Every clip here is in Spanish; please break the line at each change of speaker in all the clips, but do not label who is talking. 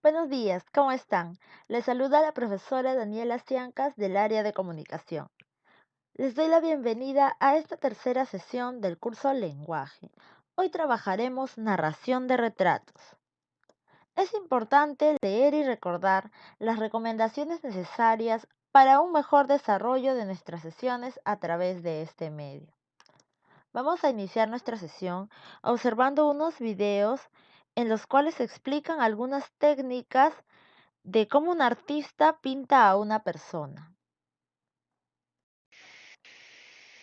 Buenos días, ¿cómo están? Les saluda la profesora Daniela Ciancas del área de comunicación. Les doy la bienvenida a esta tercera sesión del curso Lenguaje. Hoy trabajaremos narración de retratos. Es importante leer y recordar las recomendaciones necesarias para un mejor desarrollo de nuestras sesiones a través de este medio. Vamos a iniciar nuestra sesión observando unos videos en los cuales se explican algunas técnicas de cómo un artista pinta a una persona.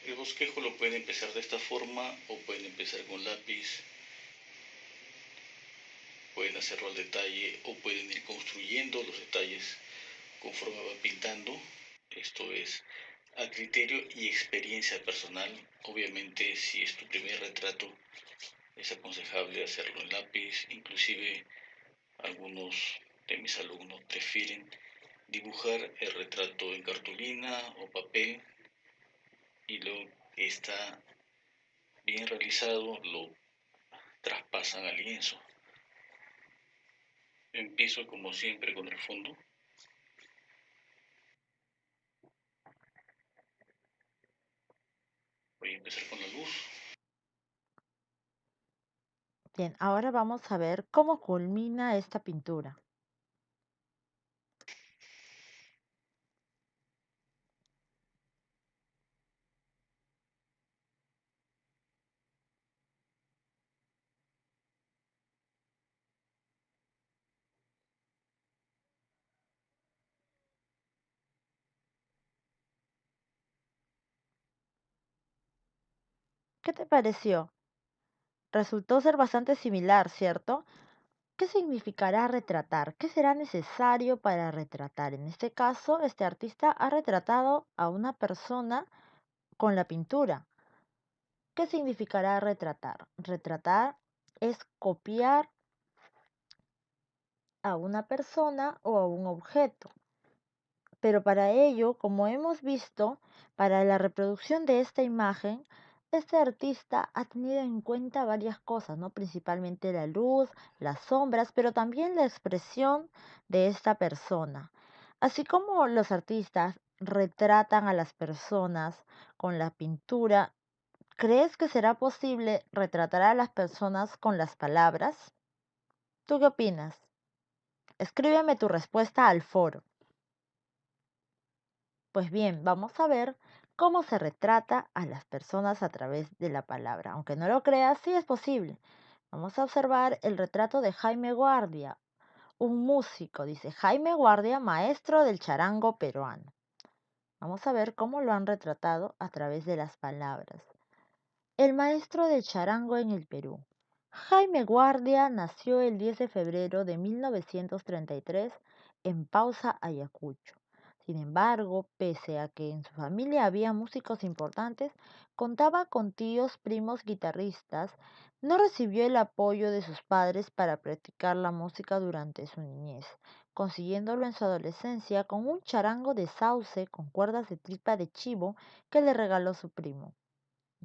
El bosquejo lo pueden empezar de esta forma o pueden empezar con lápiz, pueden hacerlo al detalle o pueden ir construyendo los detalles conforme van pintando. Esto es a criterio y experiencia personal. Obviamente, si es tu primer retrato, es aconsejable hacerlo en lápiz. Inclusive algunos de mis alumnos prefieren dibujar el retrato en cartulina o papel y luego que está bien realizado lo traspasan al lienzo. Empiezo como siempre con el fondo. Voy a empezar con la luz.
Bien, ahora vamos a ver cómo culmina esta pintura. ¿Qué te pareció? Resultó ser bastante similar, ¿cierto? ¿Qué significará retratar? ¿Qué será necesario para retratar? En este caso, este artista ha retratado a una persona con la pintura. ¿Qué significará retratar? Retratar es copiar a una persona o a un objeto. Pero para ello, como hemos visto, para la reproducción de esta imagen, este artista ha tenido en cuenta varias cosas, ¿no? Principalmente la luz, las sombras, pero también la expresión de esta persona. Así como los artistas retratan a las personas con la pintura, ¿crees que será posible retratar a las personas con las palabras? ¿Tú qué opinas? Escríbeme tu respuesta al foro. Pues bien, vamos a ver cómo se retrata a las personas a través de la palabra. Aunque no lo creas, sí es posible. Vamos a observar el retrato de Jaime Guardia, un músico, dice Jaime Guardia, maestro del charango peruano. Vamos a ver cómo lo han retratado a través de las palabras. El maestro del charango en el Perú. Jaime Guardia nació el 10 de febrero de 1933 en Pausa, Ayacucho. Sin embargo, pese a que en su familia había músicos importantes, contaba con tíos, primos guitarristas, no recibió el apoyo de sus padres para practicar la música durante su niñez, consiguiéndolo en su adolescencia con un charango de sauce con cuerdas de tripa de chivo que le regaló su primo.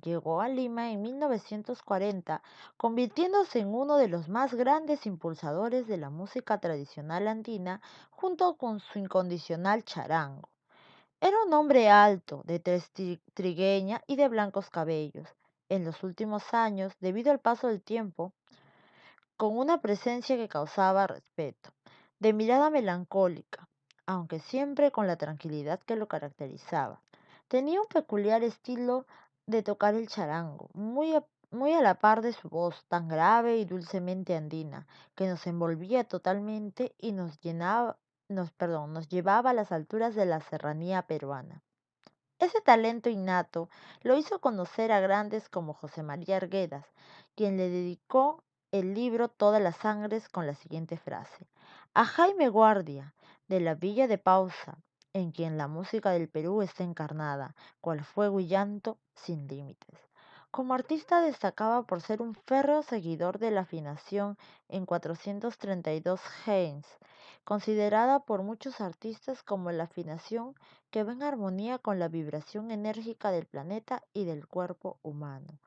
Llegó a Lima en 1940, convirtiéndose en uno de los más grandes impulsadores de la música tradicional andina junto con su incondicional charango. Era un hombre alto, de tez trigueña y de blancos cabellos. En los últimos años, debido al paso del tiempo, con una presencia que causaba respeto, de mirada melancólica, aunque siempre con la tranquilidad que lo caracterizaba. Tenía un peculiar estilo de tocar el charango, muy a la par de su voz tan grave y dulcemente andina, que nos envolvía totalmente y nos llevaba a las alturas de la serranía peruana. Ese talento innato lo hizo conocer a grandes como José María Arguedas, quien le dedicó el libro Todas las Sangres con la siguiente frase: a Jaime Guardia, de la Villa de Pausa, en quien la música del Perú está encarnada, cual fuego y llanto sin límites. Como artista destacaba por ser un férreo seguidor de la afinación en 432 Hz, considerada por muchos artistas como la afinación que va en armonía con la vibración enérgica del planeta y del cuerpo humano.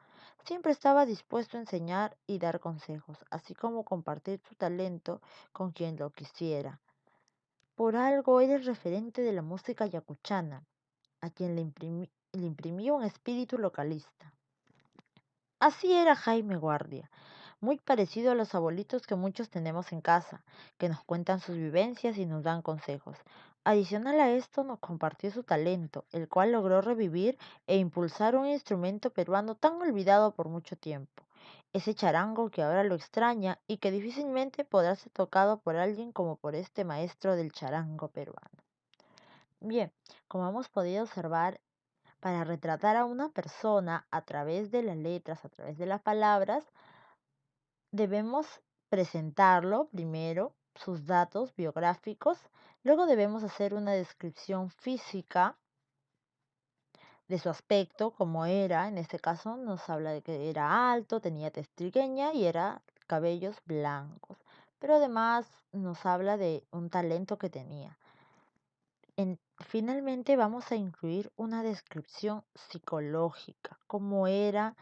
Siempre estaba dispuesto a enseñar y dar consejos, así como compartir su talento con quien lo quisiera. Por algo era el referente de la música yacuchana, a quien le imprimió un espíritu localista. Así era Jaime Guardia, muy parecido a los abuelitos que muchos tenemos en casa, que nos cuentan sus vivencias y nos dan consejos. Adicional a esto, nos compartió su talento, el cual logró revivir e impulsar un instrumento peruano tan olvidado por mucho tiempo. Ese charango que ahora lo extraña y que difícilmente podrá ser tocado por alguien como por este maestro del charango peruano. Bien, como hemos podido observar, para retratar a una persona a través de las letras, a través de las palabras, debemos presentarlo primero, sus datos biográficos, luego debemos hacer una descripción física de su aspecto, como era, en este caso nos habla de que era alto, tenía tez trigueña y era cabellos blancos, pero además nos habla de un talento que tenía. Finalmente vamos a incluir una descripción psicológica, cómo era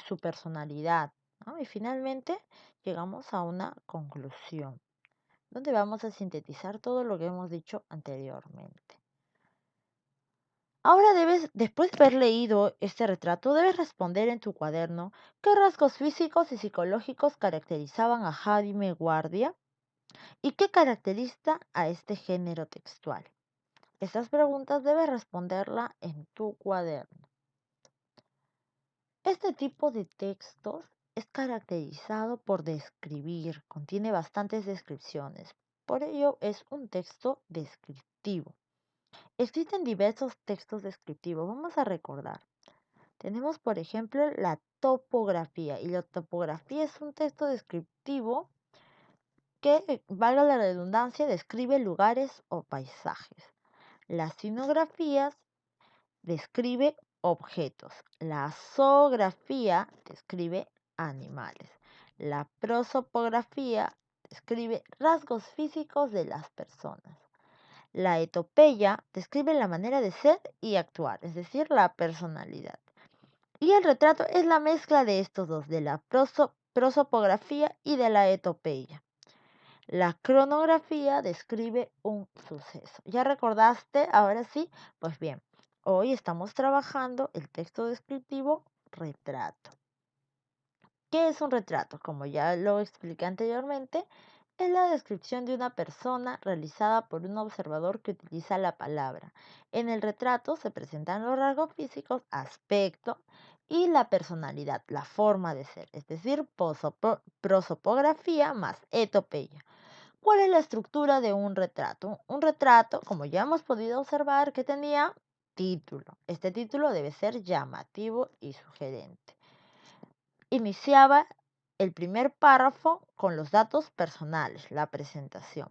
su personalidad, ¿no? Y finalmente llegamos a una conclusión, donde vamos a sintetizar todo lo que hemos dicho anteriormente. Ahora después de haber leído este retrato, debes responder en tu cuaderno qué rasgos físicos y psicológicos caracterizaban a Jaime Guardia y qué caracteriza a este género textual. Estas preguntas debes responderla en tu cuaderno. Este tipo de textos es caracterizado por describir, contiene bastantes descripciones. Por ello es un texto descriptivo. Existen diversos textos descriptivos. Vamos a recordar. Tenemos, por ejemplo, la topografía. Y la topografía es un texto descriptivo que, valga la redundancia, describe lugares o paisajes. Las sinografías describe objetos. La zoografía describe animales. La prosopografía describe rasgos físicos de las personas. La etopeya describe la manera de ser y actuar, es decir, la personalidad. Y el retrato es la mezcla de estos dos, de la prosopografía y de la etopeya. La cronografía describe un suceso. ¿Ya recordaste? Ahora sí. Pues bien, hoy estamos trabajando el texto descriptivo retrato. ¿Qué es un retrato? Como ya lo expliqué anteriormente, es la descripción de una persona realizada por un observador que utiliza la palabra. En el retrato se presentan los rasgos físicos, aspecto y la personalidad, la forma de ser, es decir, prosopografía más etopeya. ¿Cuál es la estructura de un retrato? Un retrato, como ya hemos podido observar, que tenía título. Este título debe ser llamativo y sugerente. Iniciaba el primer párrafo con los datos personales, la presentación.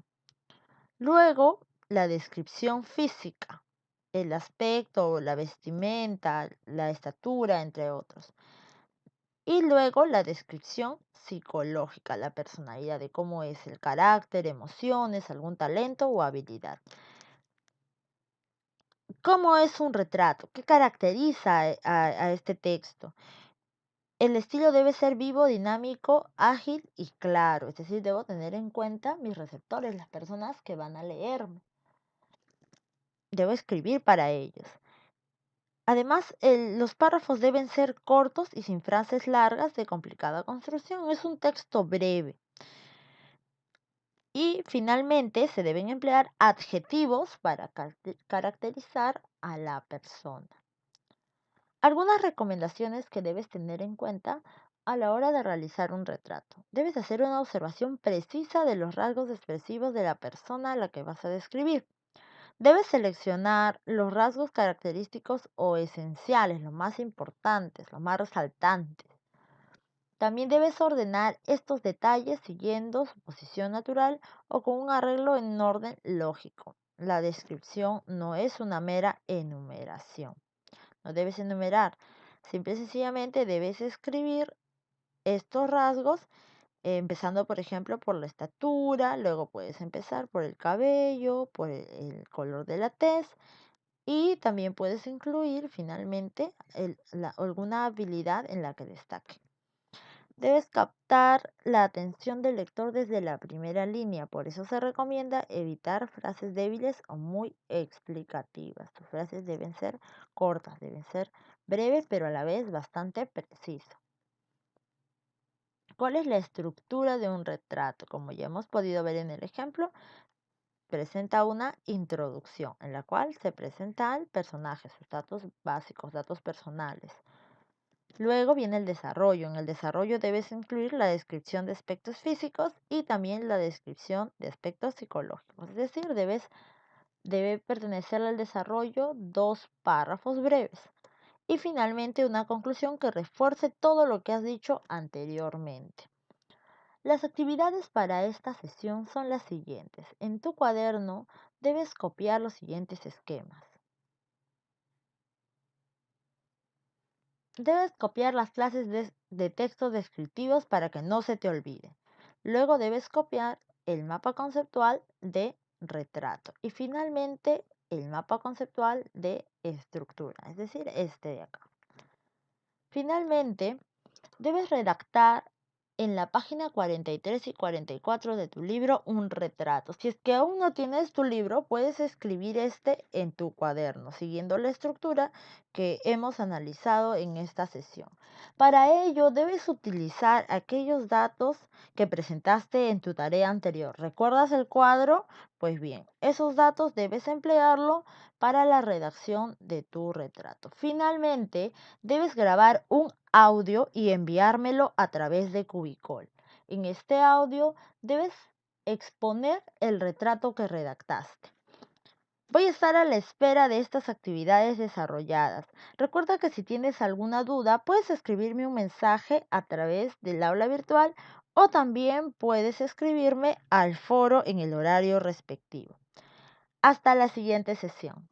Luego, la descripción física, el aspecto, la vestimenta, la estatura, entre otros. Y luego la descripción psicológica, la personalidad de cómo es el carácter, emociones, algún talento o habilidad. ¿Cómo es un retrato? ¿Qué caracteriza a este texto? El estilo debe ser vivo, dinámico, ágil y claro. Es decir, debo tener en cuenta mis receptores, las personas que van a leerme. Debo escribir para ellos. Además, los párrafos deben ser cortos y sin frases largas de complicada construcción. Es un texto breve. Y finalmente se deben emplear adjetivos para caracterizar a la persona. Algunas recomendaciones que debes tener en cuenta a la hora de realizar un retrato. Debes hacer una observación precisa de los rasgos expresivos de la persona a la que vas a describir. Debes seleccionar los rasgos característicos o esenciales, los más importantes, los más resaltantes. También debes ordenar estos detalles siguiendo su posición natural o con un arreglo en orden lógico. La descripción no es una mera enumeración. No debes enumerar. Simple y sencillamente debes escribir estos rasgos, empezando por ejemplo por la estatura, luego puedes empezar por el cabello, por el color de la tez Y también puedes incluir finalmente alguna habilidad en la que destaque. Debes captar la atención del lector desde la primera línea, por eso se recomienda evitar frases débiles o muy explicativas. Tus frases deben ser cortas, deben ser breves, pero a la vez bastante precisas. ¿Cuál es la estructura de un retrato? Como ya hemos podido ver en el ejemplo, presenta una introducción en la cual se presenta al personaje, sus datos básicos, datos personales. Luego viene el desarrollo. En el desarrollo debes incluir la descripción de aspectos físicos y también la descripción de aspectos psicológicos. Es decir, debe pertenecer al desarrollo 2 párrafos breves. Y finalmente una conclusión que refuerce todo lo que has dicho anteriormente. Las actividades para esta sesión son las siguientes. En tu cuaderno debes copiar los siguientes esquemas. Debes copiar las clases de texto descriptivos para que no se te olvide. Luego debes copiar el mapa conceptual de retrato. Y finalmente el mapa conceptual de estructura, es decir, este de acá. Finalmente, debes redactar en la página 43 y 44 de tu libro un retrato. Si es que aún no tienes tu libro, puedes escribir este en tu cuaderno, siguiendo la estructura que hemos analizado en esta sesión. Para ello, debes utilizar aquellos datos que presentaste en tu tarea anterior. ¿Recuerdas el cuadro? Pues bien, esos datos debes emplearlo para la redacción de tu retrato. Finalmente, debes grabar un audio y enviármelo a través de Cubicol. En este audio debes exponer el retrato que redactaste. Voy a estar a la espera de estas actividades desarrolladas. Recuerda que si tienes alguna duda, puedes escribirme un mensaje a través del aula virtual o también puedes escribirme al foro en el horario respectivo. Hasta la siguiente sesión.